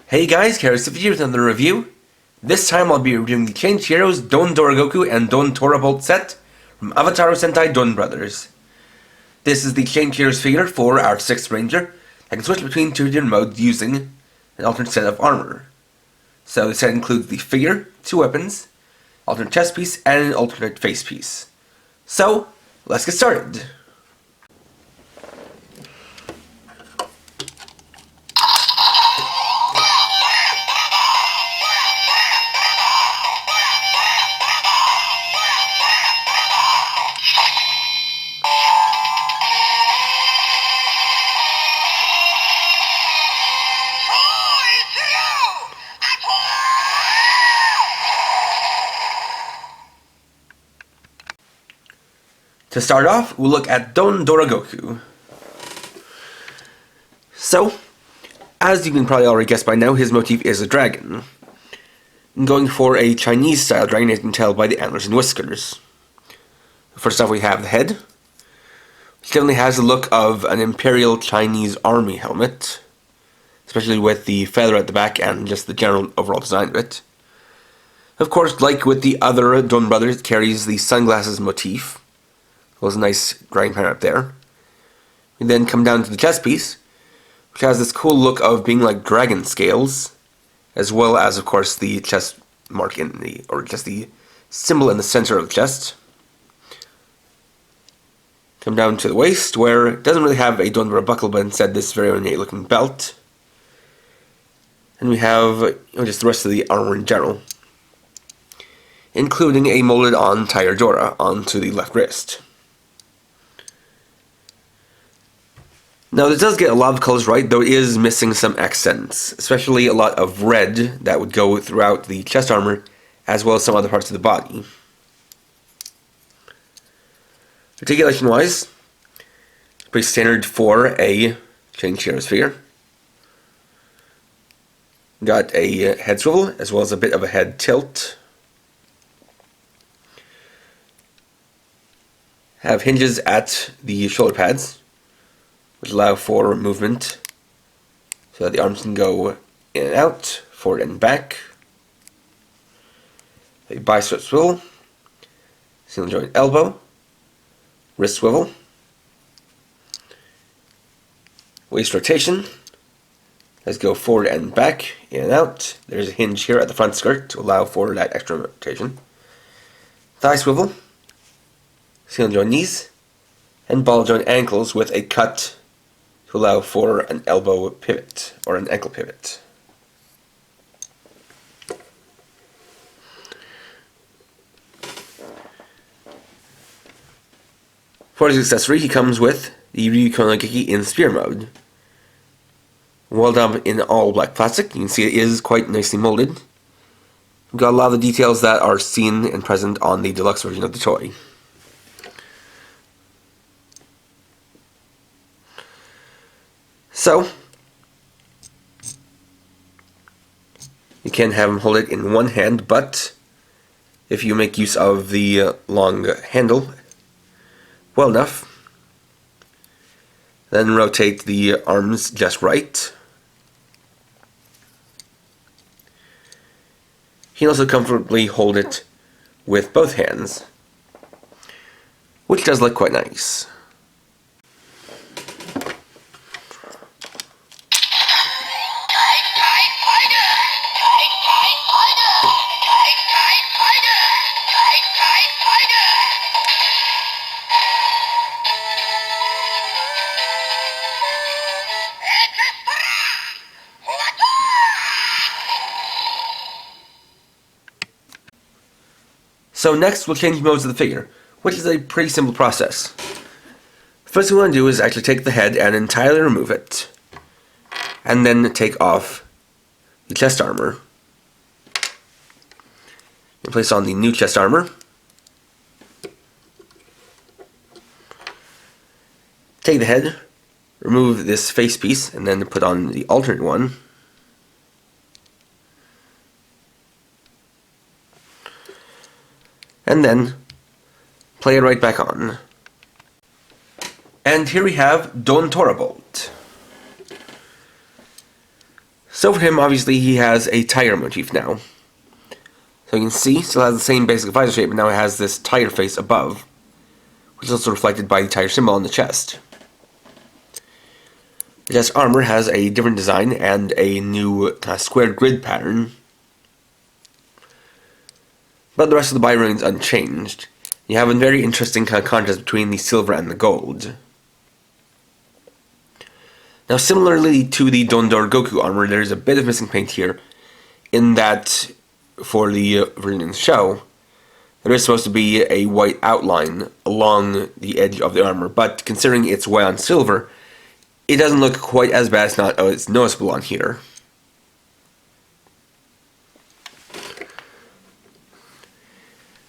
Hey guys, Karasufi here with another review. This time I'll be reviewing the Changed Heroes Don Doragoku and Don Torabolt set from Avataro Sentai DonBrothers. This is the Changed Heroes figure for our 6th Ranger that can switch between 2 different modes using an alternate set of armor. So the set includes the figure, 2 weapons, alternate chest piece, and an alternate face piece. So, let's get started. To start off, we'll look at Don Doragoku. So, as you can probably already guess by now, his motif is a dragon. I'm going for a Chinese-style dragon, as you can tell by the antlers and whiskers. First off, we have the head, which definitely has the look of an Imperial Chinese army helmet, especially with the feather at the back and just the general overall design of it. Of course, like with the other DonBrothers, it carries the sunglasses motif. Was a nice drawing pattern up there. We then come down to the chest piece, which has this cool look of being like dragon scales, as well as, of course, the chest mark or just the symbol in the center of the chest. Come down to the waist, where it doesn't really have a DonBrothers buckle, but instead this very ornate looking belt. And we have just the rest of the armor in general, including a molded on Tiger Dora onto the left wrist. Now, this does get a lot of colors right, though it is missing some accents, especially a lot of red that would go throughout the chest armor, as well as some other parts of the body. Articulation-wise, pretty standard for a Changed Heroes figure. Got a head swivel, as well as a bit of a head tilt. Have hinges at the shoulder pads, which allow for movement so that the arms can go in and out, forward and back. A bicep swivel, single joint elbow, wrist swivel, waist rotation. Let's go forward and back, in and out. There's a hinge here at the front skirt to allow for that extra rotation. Thigh swivel, single joint knees, and ball joint ankles with a cut to allow for an elbow pivot, or an ankle pivot. For his accessory, he comes with the Ryu Konogeki in spear mode. Well done in all black plastic. You can see it is quite nicely molded. We've got a lot of the details that are seen and present on the deluxe version of the toy. So, you can have him hold it in one hand, but if you make use of the long handle well enough, then rotate the arms just right. You can also comfortably hold it with both hands, which does look quite nice. So next we'll change modes of the figure, which is a pretty simple process. First thing we want to do is actually take the head and entirely remove it, and then take off the chest armor. And place on the new chest armor. Take the head, remove this face piece, and then put on the alternate one. And then play it right back on. And here we have Don Torabolt. So for him, obviously, he has a tiger motif now. So you can see, still has the same basic visor shape, but now it has this tiger face above, which is also reflected by the tiger symbol on the chest. The chest armor has a different design and a new kind of squared grid pattern. But the rest of the body remains unchanged. You have a very interesting kind of contrast between the silver and the gold. Now, similarly to the Doragoku armor, there is a bit of missing paint here, in that for the version in the show, there is supposed to be a white outline along the edge of the armor, but considering it's white on silver, it doesn't look quite as bad. It's noticeable on here.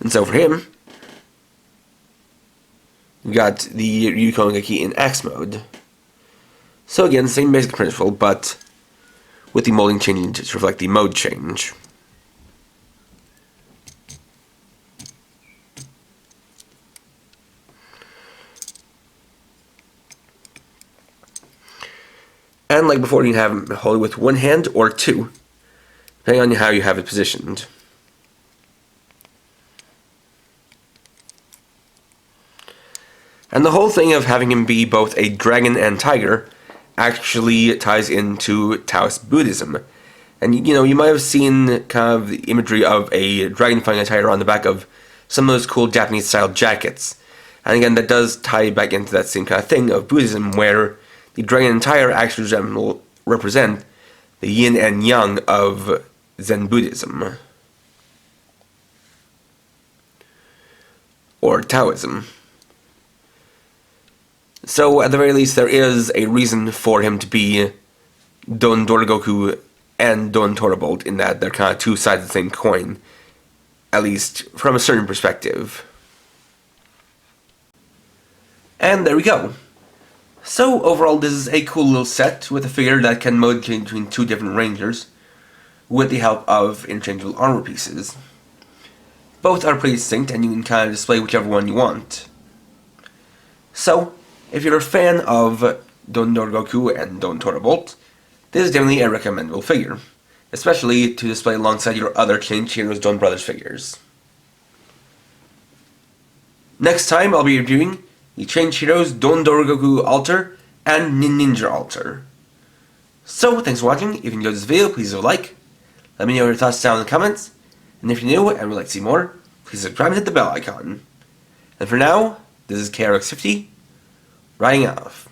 And so for him, we got the Ryuko Geki in Axe mode. So again, same basic principle, but with the molding changing to reflect the mode change. And like before, you can have him hold it with one hand or two, depending on how you have it positioned. And the whole thing of having him be both a dragon and tiger actually ties into Taoist Buddhism. And you might have seen kind of the imagery of a dragon fighting a tiger on the back of some of those cool Japanese style jackets. And again, that does tie back into that same kind of thing of Buddhism, where the dragon and tiger actually represent the yin and yang of Zen Buddhism. Or Taoism. So, at the very least, there is a reason for him to be Doragoku and Torabolt, in that they're kind of two sides of the same coin, at least from a certain perspective. And there we go. So, overall, this is a cool little set with a figure that can mode change between two different rangers with the help of interchangeable armor pieces. Both are pretty distinct, and you can kind of display whichever one you want. So, if you're a fan of Doragoku and Torabolt, this is definitely a recommendable figure, especially to display alongside your other Changed Heroes DonBrothers figures. Next time I'll be reviewing the Changed Heroes Doragoku Altar and Ninja Altar. So, thanks for watching. If you enjoyed this video, please leave a like. Let me know your thoughts down in the comments. And if you're new and would like to see more, please subscribe and hit the bell icon. And for now, this is KRX50, Writing off.